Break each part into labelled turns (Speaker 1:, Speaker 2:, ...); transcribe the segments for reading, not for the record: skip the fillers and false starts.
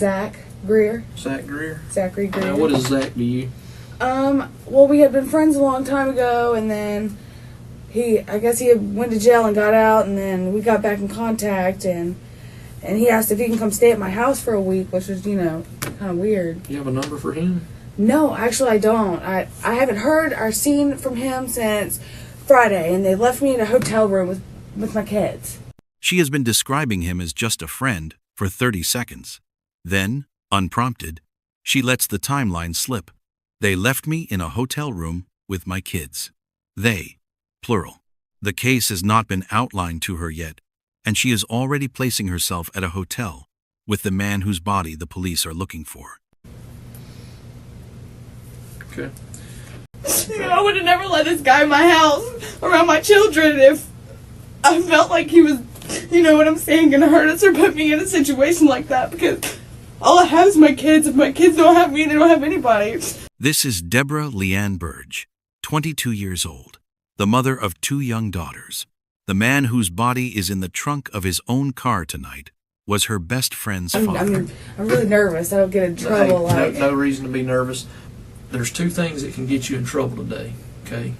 Speaker 1: Zach Greer.
Speaker 2: Zach Greer?
Speaker 1: Zachary Greer.
Speaker 2: Now, what is Zach to you?
Speaker 1: Well, we had been friends a long time ago, and then I guess he went to jail and got out, and then we got back in contact, and he asked if he can come stay at my house for a week, which was, kind of weird.
Speaker 2: You have a number for him?
Speaker 1: No, actually I don't. I haven't heard or seen from him since Friday, and they left me in a hotel room with my kids.
Speaker 3: She has been describing him as just a friend for 30 seconds. Then, unprompted, she lets the timeline slip. They left me in a hotel room with my kids. They, plural. The case has not been outlined to her yet, and she is already placing herself at a hotel with the man whose body the police are looking for.
Speaker 2: Okay.
Speaker 4: I would have never let this guy in my house around my children if I felt like he was, what I'm saying, gonna hurt us or put me in a situation like that, because all I have is my kids. If my kids don't have me, they don't have anybody.
Speaker 3: This is Deborah Leanne Burge, 22 years old, the mother of 2 young daughters. The man whose body is in the trunk of his own car tonight was her best friend's father.
Speaker 1: I'm really nervous. I don't get in trouble.
Speaker 2: Hey, no reason to be nervous. There's 2 things that can get you in trouble today, okay?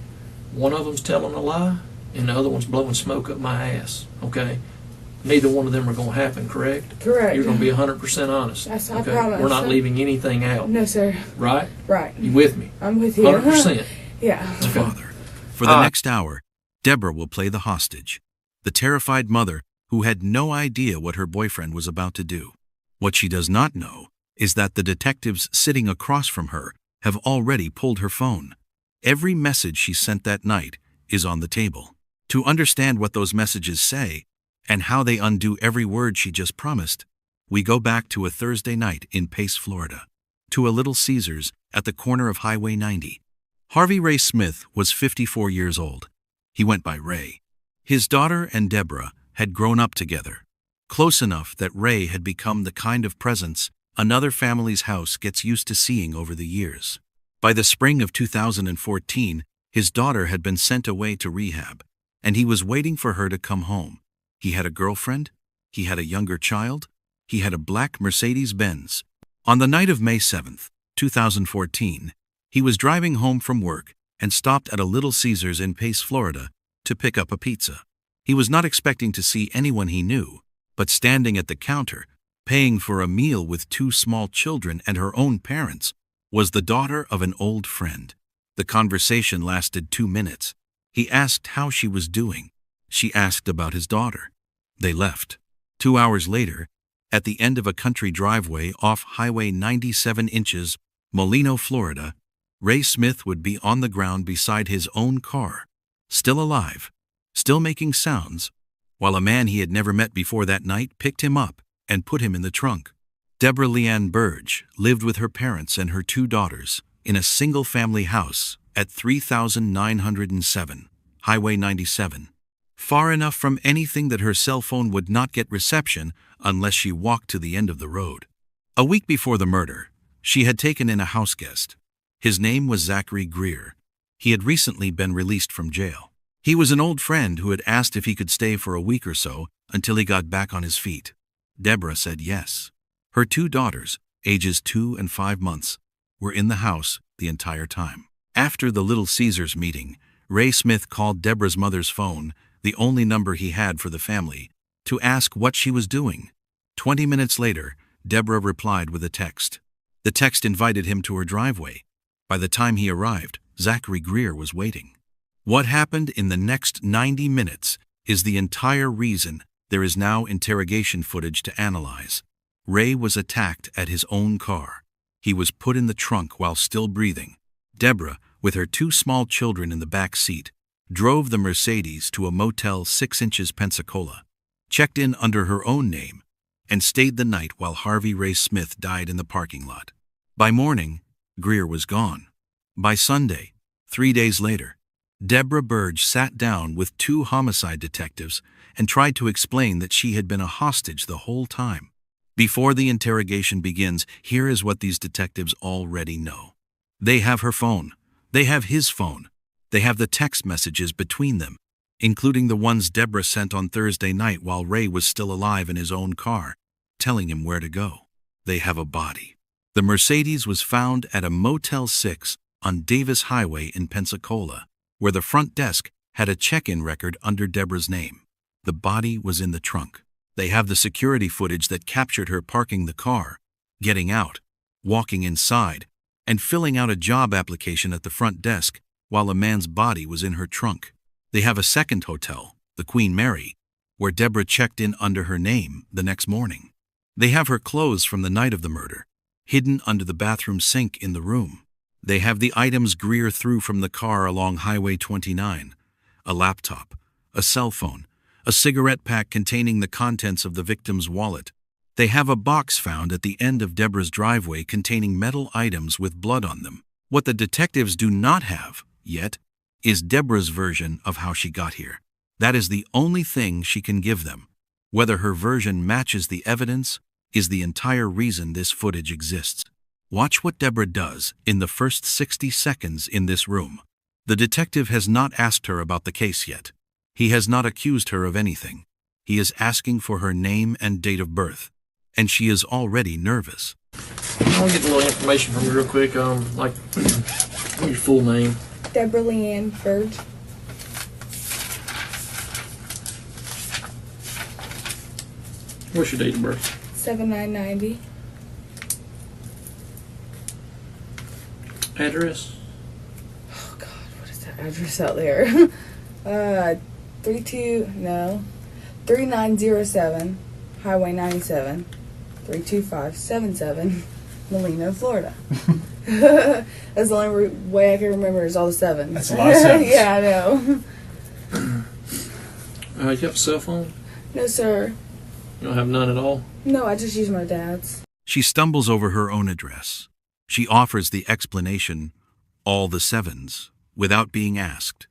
Speaker 2: One of them's telling a lie, and the other one's blowing smoke up my ass, okay? Neither one of them are going to happen, correct?
Speaker 1: Correct.
Speaker 2: You're going to be 100% honest.
Speaker 1: Yes, I
Speaker 2: okay?
Speaker 1: promise.
Speaker 2: We're not leaving anything out.
Speaker 1: No, sir.
Speaker 2: Right?
Speaker 1: Right.
Speaker 2: You with me?
Speaker 1: I'm with you.
Speaker 2: 100%.
Speaker 1: Yeah.
Speaker 3: Father. For the next hour, Deborah will play the hostage, the terrified mother who had no idea what her boyfriend was about to do. What she does not know is that the detectives sitting across from her have already pulled her phone. Every message she sent that night is on the table. To understand what those messages say and how they undo every word she just promised, we go back to a Thursday night in Pace, Florida, to a Little Caesars at the corner of Highway 90. Harvey Ray Smith was 54 years old. He went by Ray. His daughter and Deborah had grown up together, close enough that Ray had become the kind of presence another family's house gets used to seeing over the years. By the spring of 2014, his daughter had been sent away to rehab, and he was waiting for her to come home. He had a girlfriend, he had a younger child, he had a black Mercedes-Benz. On the night of May 7th, 2014, he was driving home from work and stopped at a Little Caesars in Pace, Florida, to pick up a pizza. He was not expecting to see anyone he knew, but standing at the counter, paying for a meal with 2 small children and her own parents, was the daughter of an old friend. The conversation lasted 2 minutes. He asked how she was doing. She asked about his daughter. They left. 2 hours later, at the end of a country driveway off Highway 97 inches, Molino, Florida, Ray Smith would be on the ground beside his own car, still alive, still making sounds, while a man he had never met before that night picked him up and put him in the trunk. Deborah Leanne Burge lived with her parents and her 2 daughters in a single-family house at 3907 Highway 97, far enough from anything that her cell phone would not get reception unless she walked to the end of the road. A week before the murder, she had taken in a house guest. His name was Zachary Greer. He had recently been released from jail. He was an old friend who had asked if he could stay for a week or so until he got back on his feet. Deborah said yes. Her 2 daughters, ages 2 and 5 months, were in the house the entire time. After the Little Caesars meeting, Ray Smith called Deborah's mother's phone, the only number he had for the family, to ask what she was doing. 20 minutes later, Deborah replied with a text. The text invited him to her driveway. By the time he arrived, Zachary Greer was waiting. What happened in the next 90 minutes is the entire reason there is now interrogation footage to analyze. Ray was attacked at his own car. He was put in the trunk while still breathing. Deborah, with her 2 small children in the back seat, drove the Mercedes to a Motel 6 inches Pensacola, checked in under her own name, and stayed the night while Harvey Ray Smith died in the parking lot. By morning, Greer was gone. By Sunday, 3 days later, Deborah Burge sat down with 2 homicide detectives and tried to explain that she had been a hostage the whole time. Before the interrogation begins, here is what these detectives already know. They have her phone. They have his phone. They have the text messages between them, including the ones Deborah sent on Thursday night while Ray was still alive in his own car, telling him where to go. They have a body. The Mercedes was found at a Motel 6 on Davis Highway in Pensacola, where the front desk had a check-in record under Deborah's name. The body was in the trunk. They have the security footage that captured her parking the car, getting out, walking inside, and filling out a job application at the front desk while a man's body was in her trunk. They have a second hotel, the Queen Mary, where Deborah checked in under her name the next morning. They have her clothes from the night of the murder, hidden under the bathroom sink in the room. They have the items Greer threw from the car along Highway 29, a laptop, a cell phone, a cigarette pack containing the contents of the victim's wallet. They have a box found at the end of Deborah's driveway containing metal items with blood on them. What the detectives do not have, yet, is Deborah's version of how she got here. That is the only thing she can give them. Whether her version matches the evidence is the entire reason this footage exists. Watch what Deborah does in the first 60 seconds in this room. The detective has not asked her about the case yet. He has not accused her of anything. He is asking for her name and date of birth, and she is already nervous.
Speaker 2: I want to get a little information from you real quick. Like, what's your full name?
Speaker 1: Deborah Leanne Burge.
Speaker 2: What's your date of birth?
Speaker 1: 7990.
Speaker 2: Address?
Speaker 1: Oh God, what is that address out there? 3907 Highway 97 32577 Molino, Florida. That's the only way I can remember is all the sevens.
Speaker 5: That's a lot of sevens.
Speaker 1: Yeah, I know.
Speaker 2: You have a cell phone?
Speaker 1: No, sir.
Speaker 2: You don't have none at all?
Speaker 1: No, I just use my dad's.
Speaker 3: She stumbles over her own address. She offers the explanation, all the sevens, without being asked.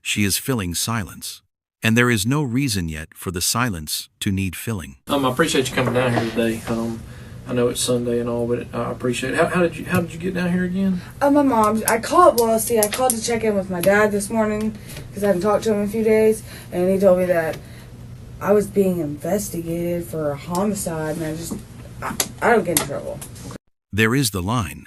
Speaker 3: She is filling silence, and there is no reason yet for the silence to need filling.
Speaker 2: I appreciate you coming down here today. I know it's Sunday and all, but I appreciate it. How did you get down here again?
Speaker 1: My mom. I called to check in with my dad this morning because I hadn't talked to him in a few days, and he told me that I was being investigated for a homicide, and I don't get in trouble.
Speaker 3: There is the line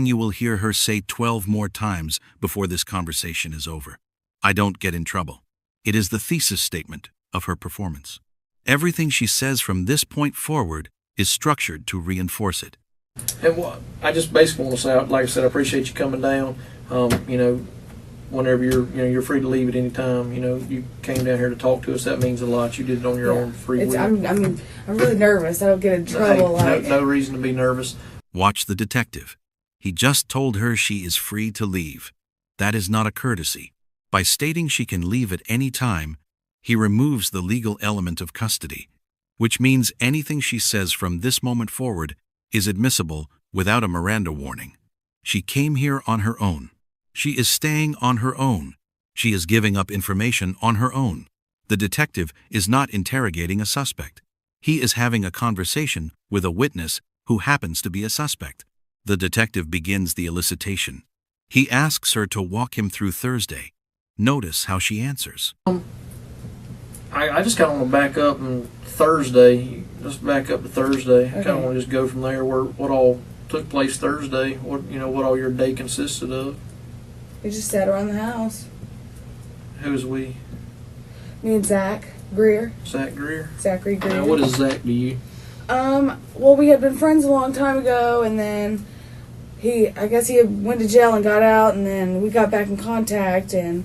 Speaker 3: you will hear her say 12 more times before this conversation is over. I don't get in trouble. It is the thesis statement of her performance. Everything she says from this point forward is structured to reinforce it.
Speaker 2: And I just basically want to say, like I said, I appreciate you coming down. Whenever you're free to leave at any time. You came down here to talk to us. That means a lot. You did it on your own free will.
Speaker 1: I'm really nervous. I don't get in trouble.
Speaker 2: Hey, no reason to be nervous.
Speaker 3: Watch the detective. He just told her she is free to leave. That is not a courtesy. By stating she can leave at any time, he removes the legal element of custody, which means anything she says from this moment forward is admissible without a Miranda warning. She came here on her own. She is staying on her own. She is giving up information on her own. The detective is not interrogating a suspect. He is having a conversation with a witness who happens to be a suspect. The detective begins the elicitation. He asks her to walk him through Thursday. Notice how she answers.
Speaker 2: I just kind of want to back up and Thursday. Just back up to Thursday.
Speaker 1: Okay.
Speaker 2: I kind of want to just go from there. What all took place Thursday? What all your day consisted of?
Speaker 1: We just sat around the house.
Speaker 2: Who's we?
Speaker 1: Me and Zach Greer.
Speaker 2: Zach Greer.
Speaker 1: Zachary Greer.
Speaker 2: Now, what is Zach to you?
Speaker 1: Well, we had been friends a long time ago, and then I guess he went to jail and got out, and then we got back in contact, and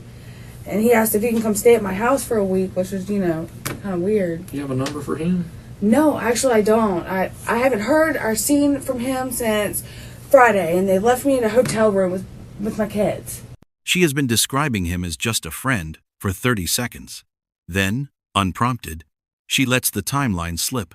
Speaker 1: he asked if he can come stay at my house for a week, which was, kind of weird.
Speaker 2: You have a number for him?
Speaker 1: No, actually I don't. I haven't heard or seen from him since Friday, and they left me in a hotel room with my kids.
Speaker 3: She has been describing him as just a friend for 30 seconds. Then, unprompted, she lets the timeline slip.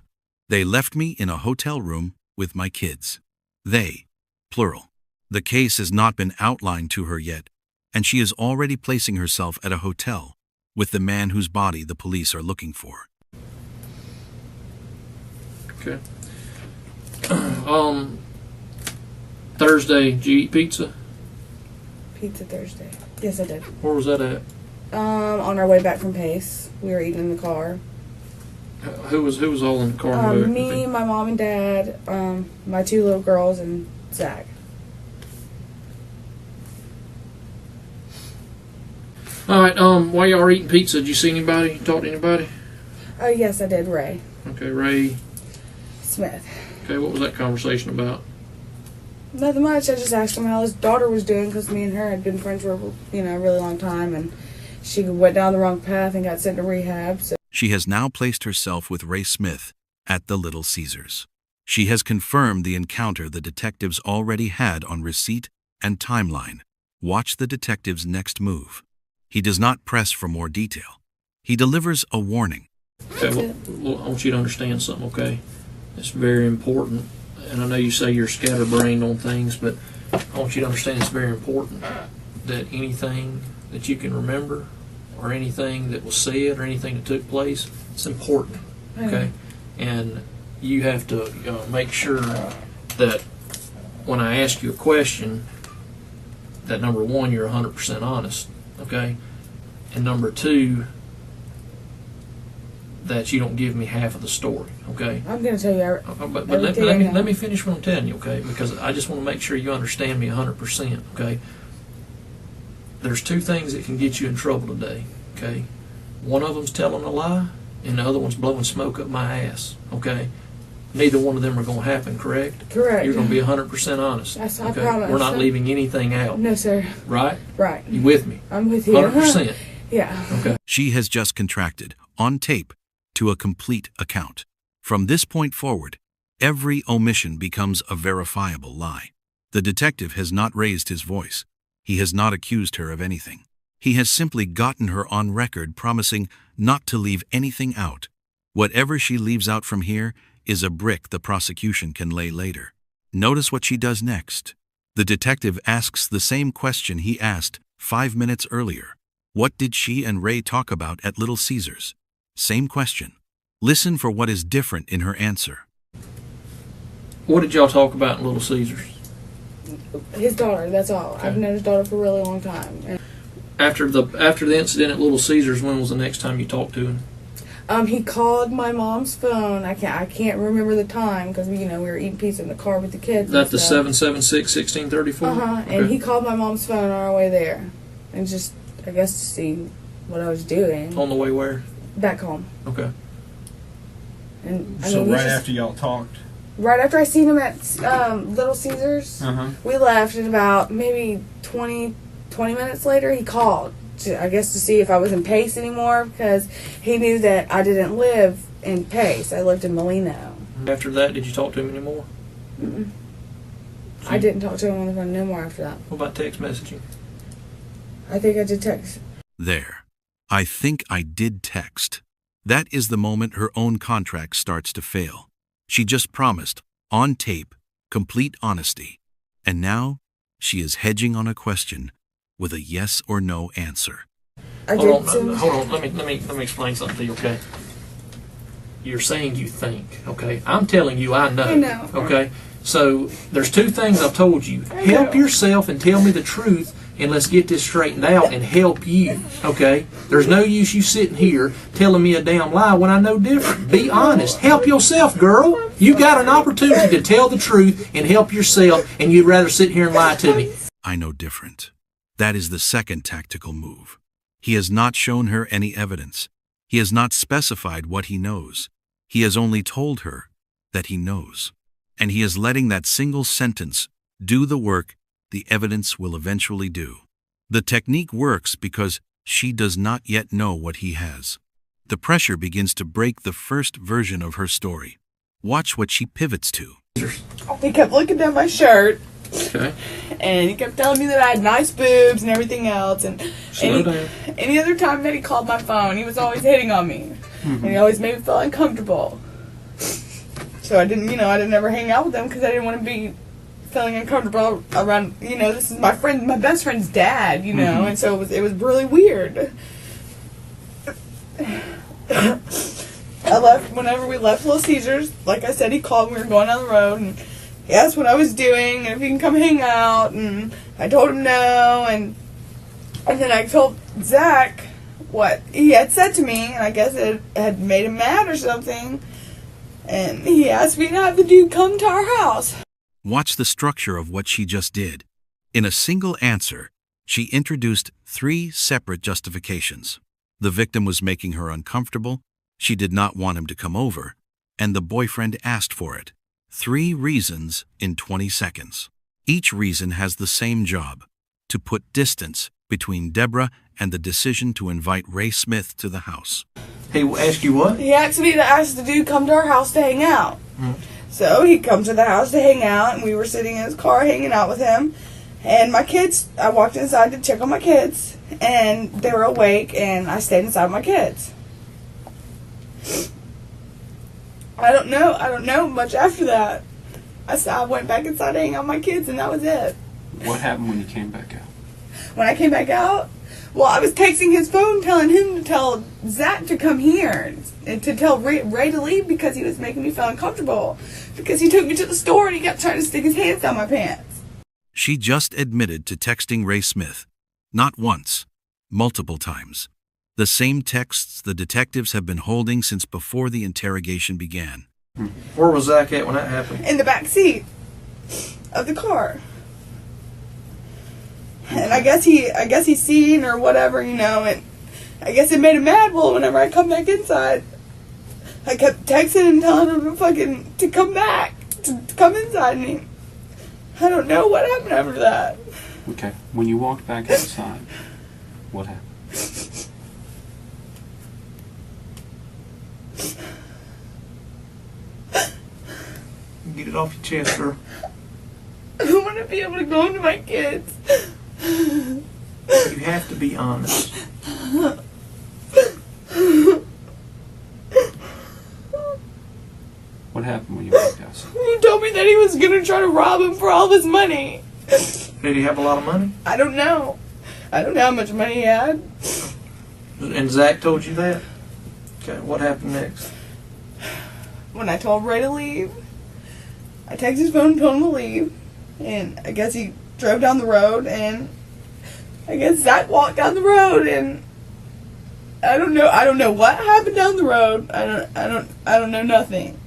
Speaker 3: They left me in a hotel room with my kids. They, plural. The case has not been outlined to her yet, and she is already placing herself at a hotel with the man whose body the police are looking for.
Speaker 2: Okay. Thursday, did you eat pizza?
Speaker 1: Pizza Thursday. Yes, I did.
Speaker 2: Where was that at?
Speaker 1: On our way back from Pace. We were eating in the car.
Speaker 2: Who was all in the car?
Speaker 1: Me, my mom and dad, my 2 little girls, and Zach.
Speaker 2: All right. While y'all were eating pizza, did you see anybody? Talk to anybody?
Speaker 1: Yes, I did. Ray
Speaker 2: Okay, Ray
Speaker 1: Smith.
Speaker 2: Okay, what was that conversation about?
Speaker 1: Nothing much. I just asked him how his daughter was doing because me and her had been friends for a really long time, and she went down the wrong path and got sent to rehab. So
Speaker 3: She has now placed herself with Ray Smith at the Little Caesars. She has confirmed the encounter the detectives already had on receipt and timeline. Watch the detective's next move. He does not press for more detail. He delivers a warning.
Speaker 2: Okay, well, I want you to understand something, okay? It's very important, and I know you say you're scatterbrained on things, but I want you to understand it's very important that anything that you can remember or anything that was said or anything that took place, it's important, okay? And you have to make sure that when I ask you a question, that number one, you're 100% honest, okay? And number two, that you don't give me half of the story, okay?
Speaker 1: I'm going to tell you.
Speaker 2: But let me finish what I'm telling you, okay? Because I just want to make sure you understand me 100%, okay? There's 2 things that can get you in trouble today, okay? One of them's telling a lie, and the other one's blowing smoke up my ass, okay? Neither one of them are going to happen, correct?
Speaker 1: Correct.
Speaker 2: You're going to be 100% honest.
Speaker 1: Yes,
Speaker 2: okay?
Speaker 1: I promise.
Speaker 2: We're not leaving anything out.
Speaker 1: No, sir.
Speaker 2: Right?
Speaker 1: Right.
Speaker 2: You with me?
Speaker 1: I'm with you.
Speaker 2: 100%.
Speaker 1: Yeah.
Speaker 2: Okay.
Speaker 3: She has just contracted, on tape, to a complete account. From this point forward, every omission becomes a verifiable lie. The detective has not raised his voice. He has not accused her of anything. He has simply gotten her on record promising not to leave anything out. Whatever she leaves out from here is a brick the prosecution can lay later. Notice what she does next. The detective asks the same question he asked 5 minutes earlier. What did she and Ray talk about at Little Caesars? Same question. Listen for what is different in her answer.
Speaker 2: What did y'all talk about in Little Caesars?
Speaker 1: His daughter, that's all.
Speaker 2: Okay.
Speaker 1: I've known his daughter for a really long time. And
Speaker 2: After the incident at Little Caesars, when was the next time you talked to him?
Speaker 1: he called my mom's phone. I can't remember the time because we were eating pizza in the car with the kids.
Speaker 2: That the
Speaker 1: stuff.
Speaker 2: 776-1634?
Speaker 1: And he called my mom's phone on our way there, and just I guess to see what I was doing.
Speaker 2: On the way where?
Speaker 1: Back home.
Speaker 2: Okay.
Speaker 1: And
Speaker 5: So right after y'all talked?
Speaker 1: Right after I seen him at Little Caesars, we left, and about maybe 20 minutes later, he called, I guess to see if I was in Pace anymore, because he knew that I didn't live in Pace. I lived in Molino.
Speaker 2: After that, did you talk to him anymore?
Speaker 1: Mm-mm. I didn't talk to him on the phone no more after that.
Speaker 2: What about text messaging?
Speaker 1: I think I did text.
Speaker 3: There. I think I did text. That is the moment her own contract starts to fail. She just promised, on tape, complete honesty. And now, she is hedging on a question with a yes or no answer.
Speaker 2: Hold on. Let me explain something to you, okay? You're saying you think, okay? I'm telling you I know.
Speaker 1: I know.
Speaker 2: Okay? So, there's 2 things I've told you. Help yourself and tell me the truth, and let's get this straightened out and help you, okay? There's no use you sitting here telling me a damn lie when I know different. Be honest. Help yourself, girl. You got an opportunity to tell the truth and help yourself, and you'd rather sit here and lie to me.
Speaker 3: I know different. That is the second tactical move. He has not shown her any evidence. He has not specified what he knows. He has only told her that he knows. And he is letting that single sentence do the work the evidence will eventually do. The technique works because she does not yet know what he has. The pressure begins to break the first version of her story. Watch what she pivots to.
Speaker 4: He kept looking down my shirt.
Speaker 2: Okay.
Speaker 4: And he kept telling me that I had nice boobs and everything else. And
Speaker 2: Slow down.
Speaker 4: any other time that he called my phone, he was always hitting on me. And he always made me feel uncomfortable. So I didn't ever hang out with him because I didn't want to be feeling uncomfortable around, this is my best friend's dad, and so it was really weird. Whenever we left Little Caesars, like I said, he called, we were going down the road, and he asked what I was doing, and if he can come hang out, and I told him no, and then I told Zach what he had said to me, and I guess it had made him mad or something. And he asked me to have the dude come to our house.
Speaker 3: Watch the structure of what she just did. In a single answer, she introduced 3 separate justifications. The victim was making her uncomfortable, she did not want him to come over, and the boyfriend asked for it. 3 reasons in 20 seconds. Each reason has the same job: to put distance between Deborah and the decision to invite Ray Smith to the house.
Speaker 2: He asked you what?
Speaker 4: He asked me to ask the dude to come to our house to hang out.
Speaker 2: Mm-hmm.
Speaker 4: So he come to the house to hang out, and we were sitting in his car hanging out with him. And my kids, I walked inside to check on my kids, and they were awake, and I stayed inside with my kids. I don't know much after that. I went back inside to hang out with my kids, and that was it.
Speaker 5: What happened when you came back out?
Speaker 4: When I came back out, well, I was texting his phone telling him to tell Zach to come here and to tell Ray to leave because he was making me feel uncomfortable. Because he took me to the store and he kept trying to stick his hands down my pants.
Speaker 3: She just admitted to texting Ray Smith. Not once, multiple times. The same texts the detectives have been holding since before the interrogation began.
Speaker 2: Where was Zach at when that happened?
Speaker 4: In the back seat of the car. And I guess he seen or whatever, and I guess it made him mad. Well, whenever I come back inside, I kept texting and telling him to come back, to come inside, and I don't know what happened after that.
Speaker 5: Okay, when you walked back outside, what happened?
Speaker 2: Get it off your chest, girl.
Speaker 4: I want to be able to go into my kids.
Speaker 2: You have to be honest.
Speaker 5: What happened when you walked outside?
Speaker 4: He told me that he was going to try to rob him for all of his money.
Speaker 2: Did he have a lot of money?
Speaker 4: I don't know. I don't know how much money he had.
Speaker 2: And Zach told you that? Okay, what happened next?
Speaker 4: When I told Ray to leave, I texted his phone and told him to leave. And I guess he drove down the road, and I guess Zach walked down the road, and I don't know what happened down the road. I don't know nothing.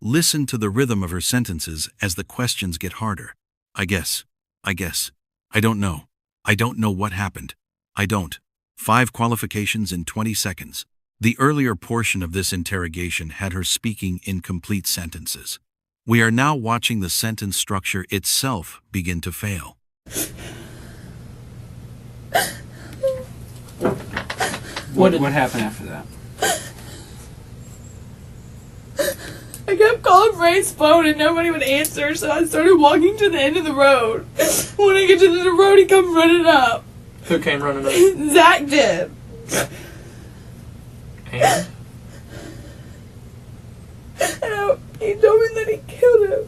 Speaker 3: Listen to the rhythm of her sentences as the questions get harder. I guess. I don't know. I don't know what happened. I don't. 5 qualifications in 20 seconds. The earlier portion of this interrogation had her speaking in complete sentences. We are now watching the sentence structure itself begin to fail.
Speaker 5: What happened after that?
Speaker 4: I kept calling Ray's phone and nobody would answer, so I started walking to the end of the road. When I get to the road, he comes running up.
Speaker 2: Who came running up?
Speaker 4: Zach did.
Speaker 2: And?
Speaker 4: And he told me that he killed him.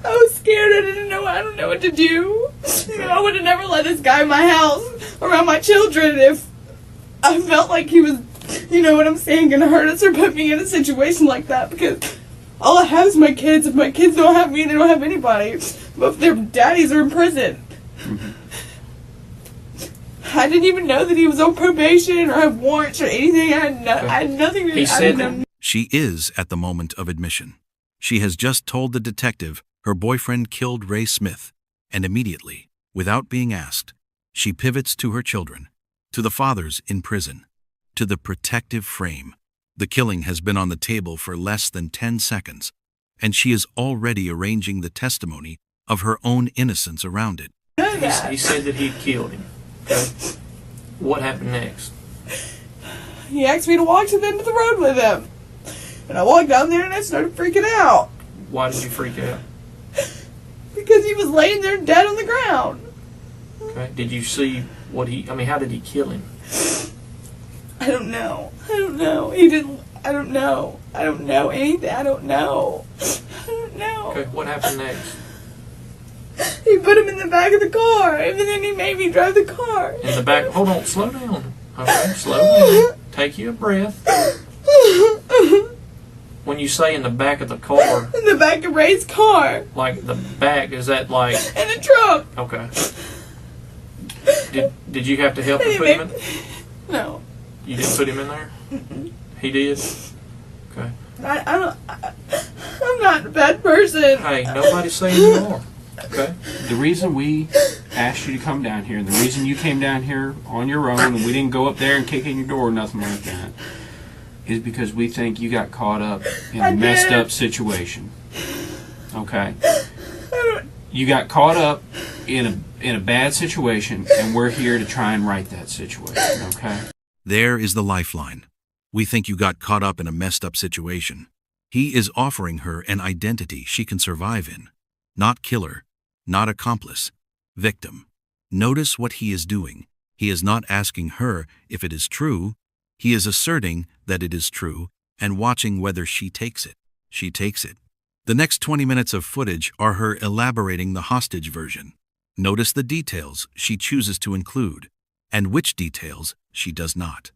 Speaker 4: I was scared. I don't know what to do. I would have never let this guy in my house around my children if I felt like he was, gonna hurt us or put me in a situation like that, because all I have is my kids. If my kids don't have me, they don't have anybody. But if their daddies are in prison.
Speaker 5: Mm-hmm.
Speaker 4: I didn't even know that he was on probation or had warrants or anything. I had nothing to do.
Speaker 2: He said that.
Speaker 3: She is at the moment of admission. She has just told the detective her boyfriend killed Ray Smith, and immediately, without being asked, she pivots to her children, to the fathers in prison, to the protective frame. The killing has been on the table for less than 10 seconds, and she is already arranging the testimony of her own innocence around it.
Speaker 2: He said that he killed him. Okay. What happened next?
Speaker 4: He asked me to walk to the end of the road with him. And I walked down there and I started freaking out.
Speaker 2: Why did you freak out?
Speaker 4: Because he was laying there dead on the ground.
Speaker 2: Okay. Did you see how did he kill him?
Speaker 4: I don't know. He didn't. I don't know anything. I don't know.
Speaker 2: Okay, what happened next?
Speaker 4: He put him in the back of the car, and then he made me drive the car.
Speaker 2: In the back? Hold on, slow down. Okay, slow down. Take you a breath. When you say in the back of the car...
Speaker 4: In the back of Ray's car.
Speaker 2: Like the back, is that like...
Speaker 4: In the trunk.
Speaker 2: Okay. Did you have to help him put him in?
Speaker 4: No.
Speaker 2: You didn't put him in there?
Speaker 4: Mm-mm.
Speaker 2: He did? Okay.
Speaker 4: I'm not a bad person.
Speaker 2: Hey, nobody's saying you are. Okay.
Speaker 5: The reason we asked you to come down here, and the reason you came down here on your own, and we didn't go up there and kick in your door or nothing like that, is because we think you got caught up in a messed up situation. Okay? You got caught up in a bad situation, and we're here to try and right that situation, okay?
Speaker 3: There is the lifeline. We think you got caught up in a messed up situation. He is offering her an identity she can survive in. Not killer, not accomplice, victim. Notice what he is doing. He is not asking her if it is true. He is asserting that it is true and watching whether she takes it. She takes it. The next 20 minutes of footage are her elaborating the hostage version. Notice the details she chooses to include and which details she does not.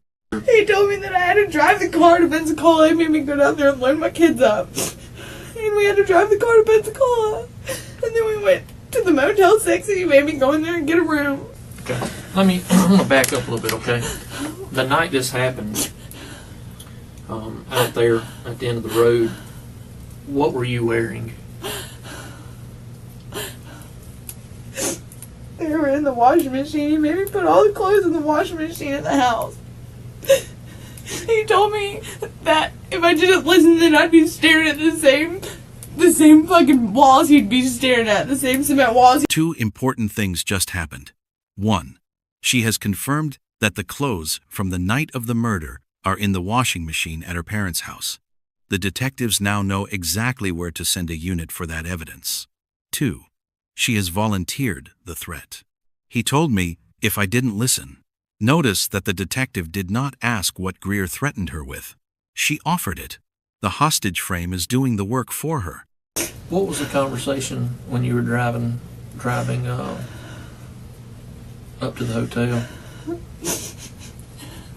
Speaker 4: He told me that I had to drive the car to Pensacola. He made me go down there and load my kids up. And we had to drive the car to Pensacola. And then we went to the Motel 6 and he made me go in there and get a room.
Speaker 2: Okay. I'm going to back up a little bit, okay? The night this happened, out there at the end of the road, what were you wearing?
Speaker 4: They were in the washing machine. He made me put all the clothes in the washing machine in the house. He told me that if I didn't listen, then I'd be staring at the same fucking walls he'd be staring at, the same cement walls.
Speaker 3: Two important things just happened. 1. She has confirmed that the clothes from the night of the murder are in the washing machine at her parents' house. The detectives now know exactly where to send a unit for that evidence. 2. She has volunteered the threat. He told me if I didn't listen. Notice that the detective did not ask what Greer threatened her with. She offered it. The hostage frame is doing the work for her.
Speaker 2: What was the conversation when you were driving up to the hotel?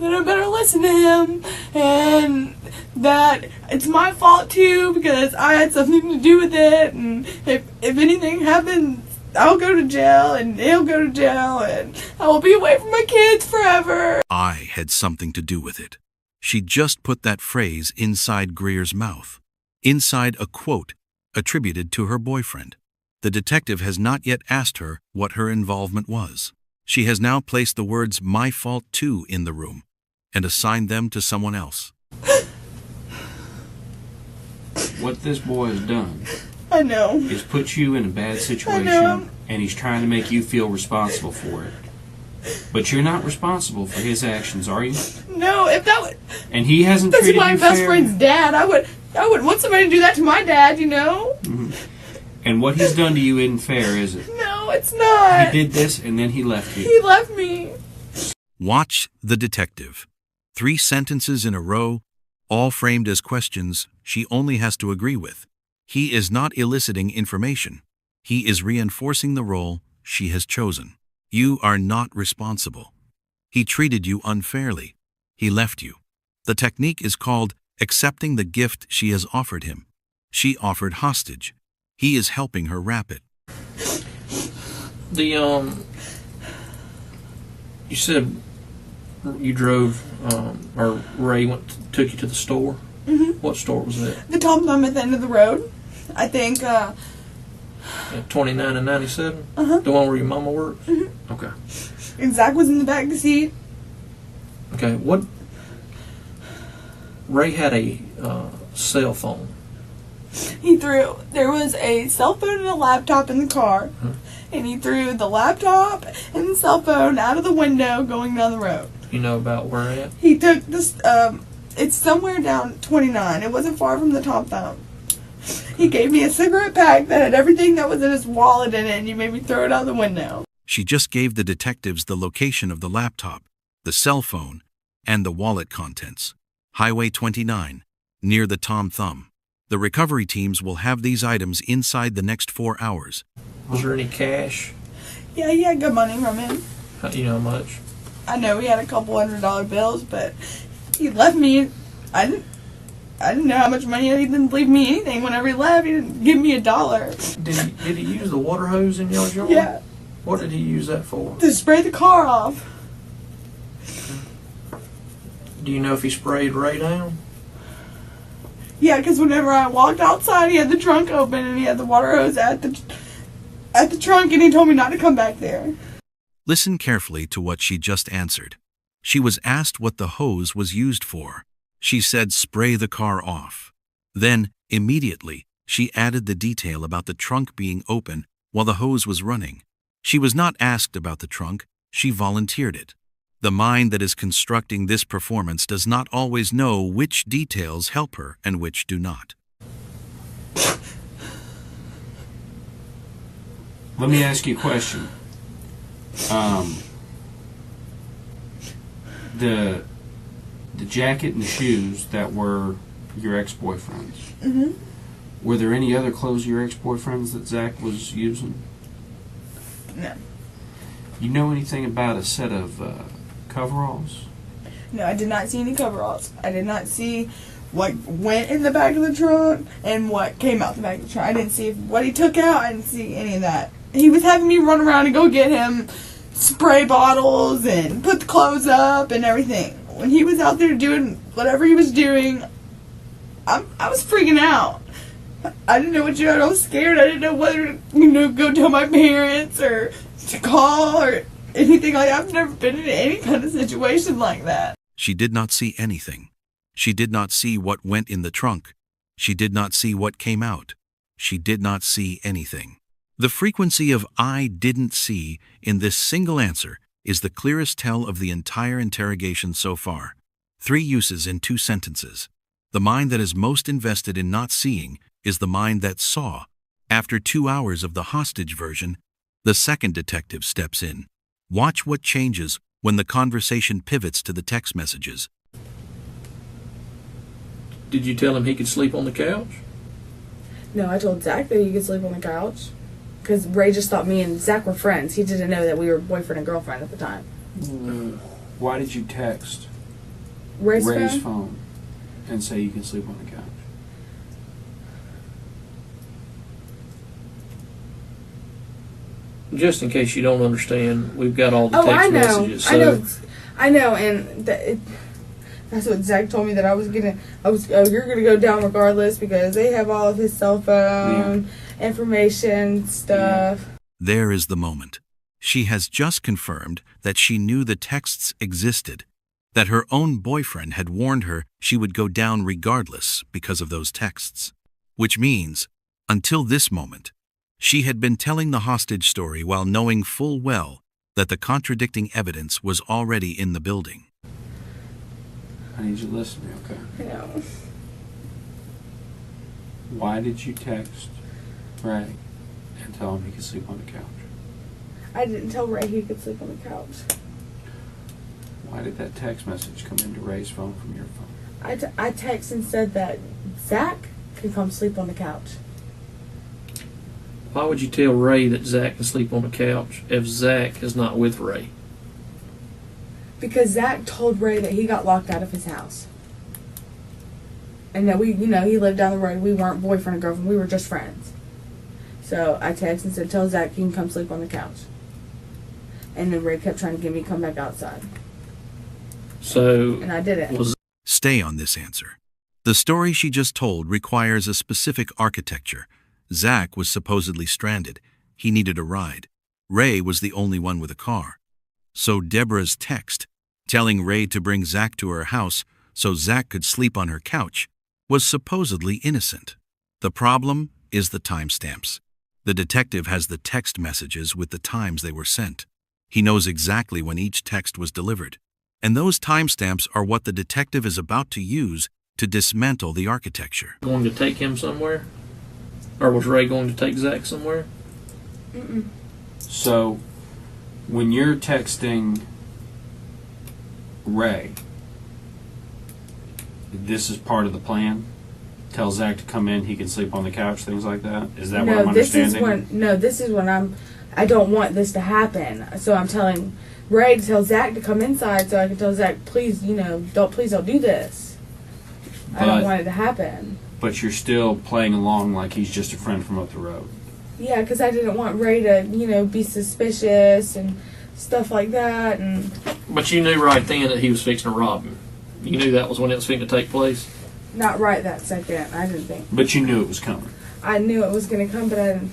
Speaker 4: That I better listen to him, and that it's my fault too because I had something to do with it, and if anything happens, I'll go to jail and he'll go to jail and I will be away from my kids forever.
Speaker 3: I had something to do with it. She just put that phrase inside Greer's mouth, inside a quote attributed to her boyfriend. The detective has not yet asked her what her involvement was. She has now placed the words "my fault too" in the room and assigned them to someone else.
Speaker 5: What this boy has done,
Speaker 4: I know,
Speaker 5: is put you in a bad situation, and he's trying to make you feel responsible for it. But you're not responsible for his actions, are you?
Speaker 4: No, if that would...
Speaker 5: And he hasn't
Speaker 4: That's
Speaker 5: treated
Speaker 4: my
Speaker 5: you
Speaker 4: best
Speaker 5: fair.
Speaker 4: friend's dad. I wouldn't want somebody to do that to my dad, you know?
Speaker 5: Mm-hmm. And what he's done to you isn't fair, is it?
Speaker 4: No, it's not.
Speaker 5: He did this, and then he left you.
Speaker 4: He left me.
Speaker 3: Watch the detective. 3 sentences in a row, all framed as questions she only has to agree with. He is not eliciting information. He is reinforcing the role she has chosen. You are not responsible. He treated you unfairly. He left you. The technique is called accepting the gift she has offered him. She offered hostage. He is helping her wrap it.
Speaker 2: You said you drove, or Ray took you to the store.
Speaker 4: Mm-hmm.
Speaker 2: What store was that?
Speaker 4: The Tom Thumb at the end of the road. I think,
Speaker 2: At 29 and 97?
Speaker 4: Uh-huh.
Speaker 2: The one where your mama works?
Speaker 4: Mm-hmm.
Speaker 2: Okay.
Speaker 4: And Zach was in the back seat.
Speaker 2: Okay, Ray had a cell phone.
Speaker 4: There was a cell phone and a laptop in the car. And he threw the laptop and the cell phone out of the window going down the road.
Speaker 2: You know about where at?
Speaker 4: He took this, it's somewhere down 29. It wasn't far from the Tom Thumb. He gave me a cigarette pack that had everything that was in his wallet in it, and you made me throw it out the window.
Speaker 3: She just gave the detectives the location of the laptop, the cell phone, and the wallet contents. Highway 29, near the Tom Thumb. The recovery teams will have these items inside the next 4 hours.
Speaker 2: Was there any cash?
Speaker 4: Yeah, he had good money from him.
Speaker 2: You know how much?
Speaker 4: I know he had a couple $100 bills, but he left me. I didn't know how much money. He didn't leave me anything. Whenever he left, he didn't give me $1.
Speaker 2: Did he use the water hose in y'all's yard?
Speaker 4: Yeah.
Speaker 2: What did he use that for?
Speaker 4: To spray the car off.
Speaker 2: Do you know if he sprayed Ray down?
Speaker 4: Yeah, because whenever I walked outside, he had the trunk open and he had the water hose at the trunk, and he told me not to come back there.
Speaker 3: Listen carefully to what she just answered. She was asked what the hose was used for. She said spray the car off. Then, immediately, she added the detail about the trunk being open while the hose was running. She was not asked about the trunk, she volunteered it. The mind that is constructing this performance does not always know which details help her and which do not.
Speaker 5: Let me ask you a question. The jacket and the shoes that were your ex-boyfriend's.
Speaker 4: Mm-hmm.
Speaker 5: Were there any other clothes of your ex-boyfriend's that Zach was using?
Speaker 4: No.
Speaker 5: You know anything about a set of coveralls?
Speaker 4: No, I did not see any coveralls. I did not see what went in the back of the trunk and what came out the back of the trunk. I didn't see what he took out. I didn't see any of that. He was having me run around and go get him spray bottles and put the clothes up and everything. When he was out there doing whatever he was doing, I was freaking out. I didn't know what to do. I was scared. I didn't know whether to go tell my parents or to call or anything like that. I've never been in any kind of situation like that.
Speaker 3: She did not see anything. She did not see what went in the trunk. She did not see what came out. She did not see anything. The frequency of "I didn't see" in this single answer is the clearest tell of the entire interrogation so far. 3 uses in 2 sentences. The mind that is most invested in not seeing is the mind that saw. After 2 hours of the hostage version, the second detective steps in. Watch what changes when the conversation pivots to the text messages.
Speaker 2: Did you tell him he could sleep on the couch?
Speaker 1: No, I told Zach that he could sleep on the couch. Because Ray just thought me and Zach were friends. He didn't know that we were boyfriend and girlfriend at the time.
Speaker 5: Why did you text
Speaker 1: Ray's
Speaker 5: phone and say you can sleep on the couch?
Speaker 2: Just in case you don't understand, we've got all the text messages. So
Speaker 1: I know, and that's what Zach told me, that you're gonna go down regardless because they have all of his cell phone information stuff.
Speaker 3: There is the moment. She has just confirmed that she knew the texts existed, that her own boyfriend had warned her she would go down regardless because of those texts. Which means, until this moment, she had been telling the hostage story while knowing full well that the contradicting evidence was already in the building.
Speaker 5: I need you to listen to me, okay?
Speaker 1: I know.
Speaker 5: Why did you text Ray and tell him he could sleep on the couch?
Speaker 1: I didn't tell Ray he could sleep on the couch.
Speaker 5: Why did that text message come into Ray's phone from your phone?
Speaker 1: I texted and said that Zach could come sleep on the couch.
Speaker 2: why would you tell Ray that Zach can sleep on the couch if Zach is not with Ray?
Speaker 1: Because Zach told Ray that he got locked out of his house. And that he lived down the road. We weren't boyfriend and girlfriend. We were just friends. So I texted and said, tell Zach he can come sleep on the couch. And then Ray kept trying to get me to come back outside.
Speaker 2: So...
Speaker 1: And I didn't.
Speaker 3: Stay on this answer. The story she just told requires a specific architecture. Zach was supposedly stranded. He needed a ride. Ray was the only one with a car. So Deborah's text, telling Ray to bring Zach to her house so Zach could sleep on her couch, was supposedly innocent. The problem is the timestamps. The detective has the text messages with the times they were sent. He knows exactly when each text was delivered. And those timestamps are what the detective is about to use to dismantle the architecture.
Speaker 2: Going to take him somewhere? Or was Ray going to take Zach somewhere?
Speaker 1: Mm-mm.
Speaker 5: So, when you're texting Ray, this is part of the plan? Tell Zach to come in, he can sleep on the couch, things like that? Is that what I'm understanding?
Speaker 1: This is when I don't want this to happen. So I'm telling Ray to tell Zach to come inside so I can tell Zach, please don't do this. I don't want it to happen.
Speaker 5: But you're still playing along like he's just a friend from up the road.
Speaker 1: Yeah, because I didn't want Ray to, be suspicious and stuff like that. And
Speaker 2: But you knew right then that he was fixing to rob him. You knew that was when it was fixing to take place?
Speaker 1: not right that second, I didn't think.
Speaker 5: But you knew it was coming.
Speaker 1: I knew it was going to come, but I didn't.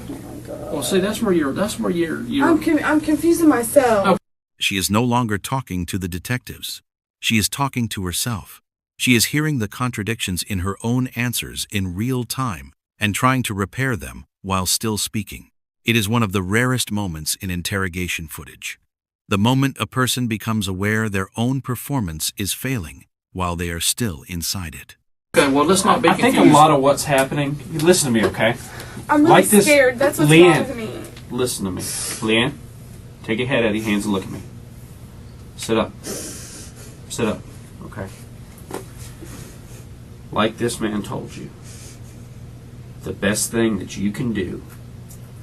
Speaker 1: Oh my God.
Speaker 2: Well, see, that's where you're.
Speaker 1: I'm confusing myself.
Speaker 2: Oh.
Speaker 3: She is no longer talking to the detectives. She is talking to herself. She is hearing the contradictions in her own answers in real time and trying to repair them while still speaking. It is one of the rarest moments in interrogation footage. The moment a person becomes aware their own performance is failing while they are still inside it.
Speaker 2: Okay, well, let's not be
Speaker 5: I
Speaker 2: confused.
Speaker 5: think a lot of what's happening. Listen to me, okay?
Speaker 1: I'm really scared. That's what's wrong with me.
Speaker 5: Listen to me, Leanne. Take your head out of your hands and look at me. Sit up. Sit up. Okay. Like this man told you, the best thing that you can do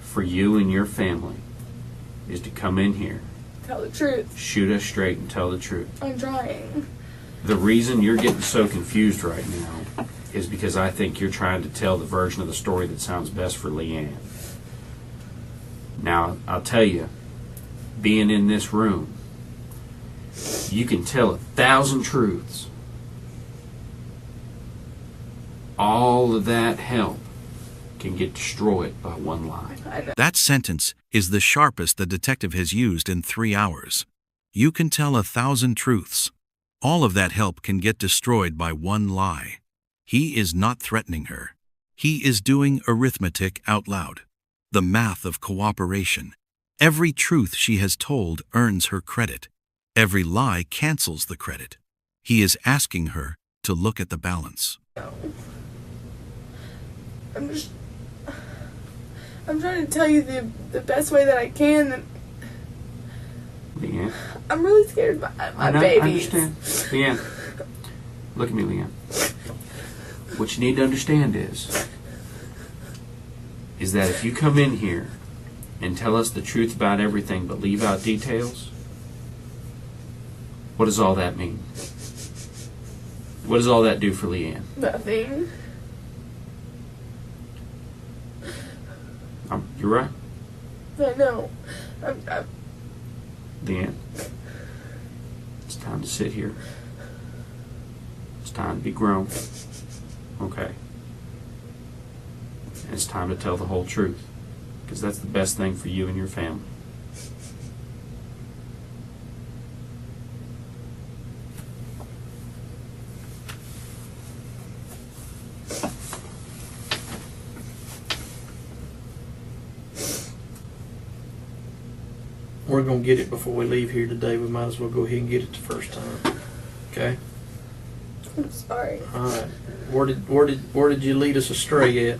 Speaker 5: for you and your family is to come in here,
Speaker 1: Tell the truth.
Speaker 5: shoot us straight, and tell the truth.
Speaker 1: I'm trying.
Speaker 5: The reason you're getting so confused right now is because I think you're trying to tell the version of the story that sounds best for Leanne. Now, I'll tell you, being in this room, you can tell 1,000 truths. All of that help can get destroyed by one lie.
Speaker 3: That sentence is the sharpest the detective has used in 3 hours. You can tell 1,000 truths. All of that help can get destroyed by one lie. He is not threatening her. He is doing arithmetic out loud. The math of cooperation. Every truth she has told earns her credit. Every lie cancels the credit. He is asking her to look at the balance.
Speaker 1: I'm trying to tell you the best way that I can. And
Speaker 5: Leanne,
Speaker 1: I'm really scared about my babies.
Speaker 5: I understand. Leanne, look at me, Leanne. What you need to understand is that if you come in here and tell us the truth about everything but leave out details, what does all that mean? What does all that do for Leanne?
Speaker 1: Nothing.
Speaker 5: You're right.
Speaker 1: I know.
Speaker 5: Leanne, it's time to sit here. It's time to be grown. Okay. And it's time to tell the whole truth. Because that's the best thing for you and your family.
Speaker 2: We're going to get it before we leave here today. We might as well go ahead and get it the first time. Okay?
Speaker 1: I'm sorry.
Speaker 2: All right. Where did you lead us astray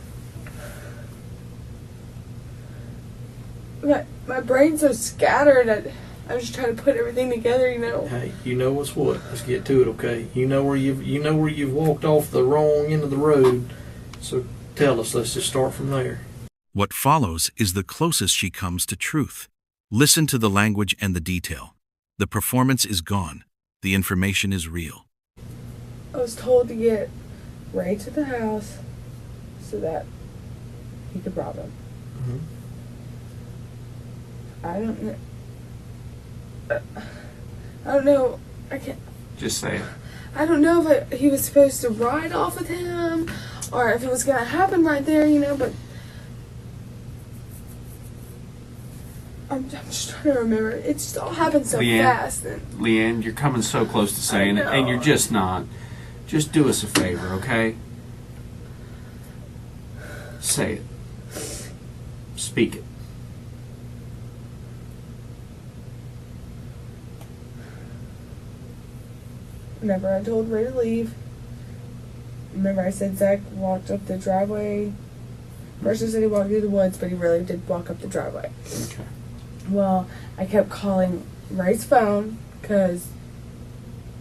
Speaker 2: at?
Speaker 1: My brain's so scattered. I was just trying to put everything together,
Speaker 2: Hey, you know what's what. Let's get to it, okay? You know where you've walked off the wrong end of the road. So tell us. Let's just start from there.
Speaker 3: What follows is the closest she comes to truth. Listen to the language and the detail. The performance is gone. The information is real.
Speaker 1: I was told to get Ray to the house so that he could rob him.
Speaker 2: Mm-hmm.
Speaker 1: I don't know. I can't.
Speaker 5: Just say it.
Speaker 1: I don't know if he was supposed to ride off with him or if it was going to happen right there, but I'm just trying to remember. It just all happened so fast.
Speaker 5: Leanne, you're coming so close to saying it, and you're just not. Just do us a favor, okay? Say it. Speak it.
Speaker 1: Whenever I told Ray to leave, remember I said Zach walked up the driveway. First I said he walked through the woods, but he really did walk up the driveway.
Speaker 5: Okay.
Speaker 1: Well, I kept calling Ray's phone because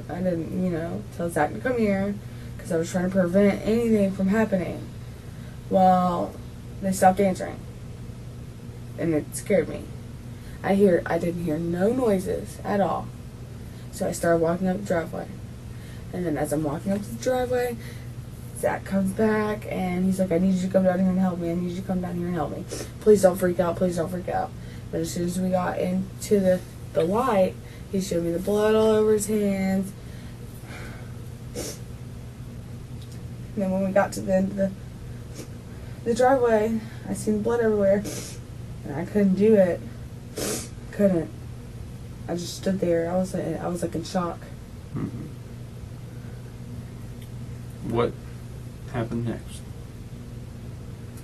Speaker 1: I didn't, tell Zach to come here because I was trying to prevent anything from happening. Well, they stopped answering, and it scared me. I didn't hear no noises at all, so I started walking up the driveway. And then as I'm walking up the driveway, Zach comes back and he's like, I need you to come down here and help me. I need you to come down here and help me. Please don't freak out. Please don't freak out. But as soon as we got into the light, he showed me the blood all over his hands. And then when we got to the end of the driveway, I seen blood everywhere. And I couldn't do it. Couldn't. I just stood there. I was like in shock.
Speaker 5: Mm-hmm. What happened next?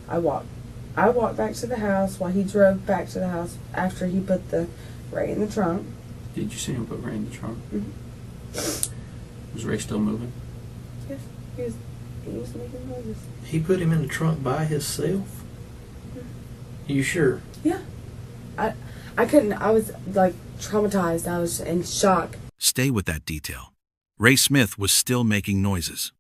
Speaker 1: I walked back to the house while he drove back to the house after he put the Ray in the trunk.
Speaker 5: Did you see him put Ray in the trunk?
Speaker 1: Mm-hmm.
Speaker 5: Was Ray still moving?
Speaker 1: Yes, he was making noises.
Speaker 2: He put him in the trunk by himself?
Speaker 1: Mm-hmm.
Speaker 2: You sure?
Speaker 1: Yeah. I couldn't. I was like traumatized. I was in shock.
Speaker 3: Stay with that detail. Ray Smith was still making noises.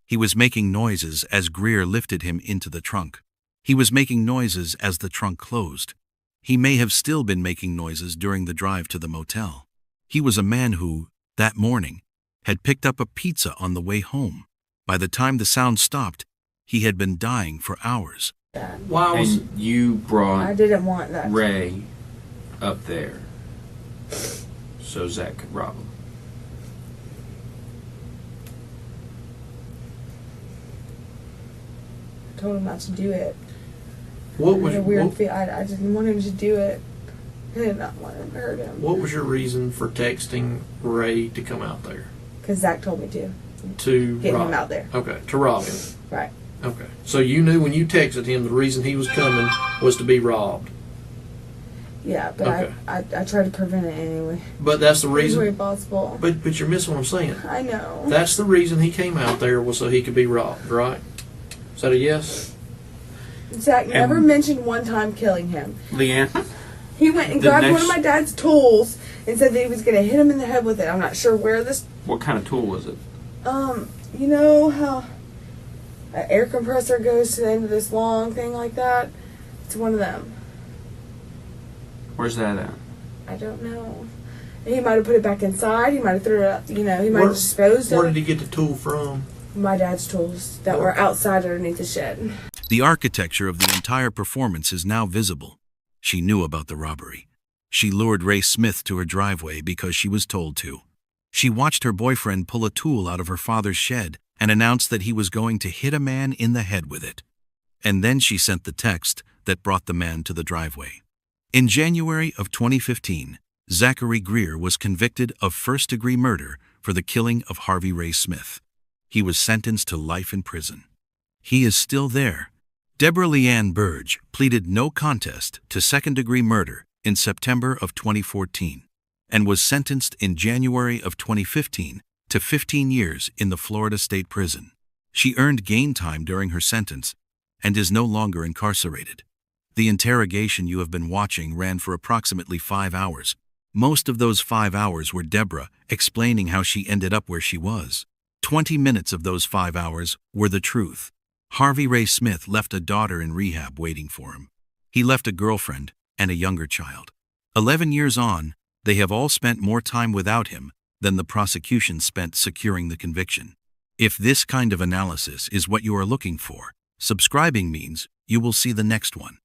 Speaker 3: He was making noises as Greer lifted him into the trunk. He was making noises as the trunk closed. He may have still been making noises during the drive to the motel. He was a man who, that morning, had picked up a pizza on the way home. By the time the sound stopped, he had been dying for hours.
Speaker 2: Why was
Speaker 5: And you brought
Speaker 1: I didn't want that.
Speaker 5: Ray up there so Zach could rob him.
Speaker 1: I told him not to do it.
Speaker 2: what
Speaker 1: I
Speaker 2: was
Speaker 1: had a weird
Speaker 2: what,
Speaker 1: feel. I didn't want him to do it. I did not want him to hurt him.
Speaker 2: what was your reason for texting Ray to come out there?
Speaker 1: Because Zach told me to.
Speaker 2: To
Speaker 1: Get
Speaker 2: rob
Speaker 1: him out there.
Speaker 2: Okay, to rob him.
Speaker 1: Right.
Speaker 2: Okay. So you knew when you texted him the reason he was coming was to be robbed.
Speaker 1: Yeah, but
Speaker 2: Okay.
Speaker 1: I tried to prevent it anyway.
Speaker 2: But that's the
Speaker 1: Any way
Speaker 2: reason.
Speaker 1: possible.
Speaker 2: But you're missing what I'm saying.
Speaker 1: I know.
Speaker 2: That's the reason he came out there was so he could be robbed, right? Is that a yes?
Speaker 1: Zach never mentioned one time killing him.
Speaker 5: Leanne?
Speaker 1: He went and
Speaker 5: The
Speaker 1: grabbed one
Speaker 5: next-
Speaker 1: of my dad's tools and said that he was going to hit him in the head with it. I'm not sure where this.
Speaker 5: What kind of tool was it?
Speaker 1: You know how an air compressor goes to the end of this long thing like that? It's one of them.
Speaker 5: Where's that at?
Speaker 1: I don't know. He might have put it back inside. He might have threw it out. You know, he might have disposed
Speaker 2: Where
Speaker 1: of
Speaker 2: did
Speaker 1: it.
Speaker 2: he get the tool from?
Speaker 1: My dad's tools that were outside underneath the shed.
Speaker 3: The architecture of the entire performance is now visible. She knew about the robbery. She lured Ray Smith to her driveway because she was told to. She watched her boyfriend pull a tool out of her father's shed and announced that he was going to hit a man in the head with it. And then she sent the text that brought the man to the driveway. In January of 2015, Zachary Greer was convicted of first-degree murder for the killing of Harvey Ray Smith. He was sentenced to life in prison. He is still there. Deborah Leanne Burge pleaded no contest to second-degree murder in September of 2014 and was sentenced in January of 2015 to 15 years in the Florida State Prison. She earned gain time during her sentence and is no longer incarcerated. The interrogation you have been watching ran for approximately 5 hours. Most of those 5 hours were Deborah explaining how she ended up where she was. 20 minutes of those 5 hours were the truth. Harvey Ray Smith left a daughter in rehab waiting for him. He left a girlfriend and a younger child. 11 years on, they have all spent more time without him than the prosecution spent securing the conviction. If this kind of analysis is what you are looking for, subscribing means you will see the next one.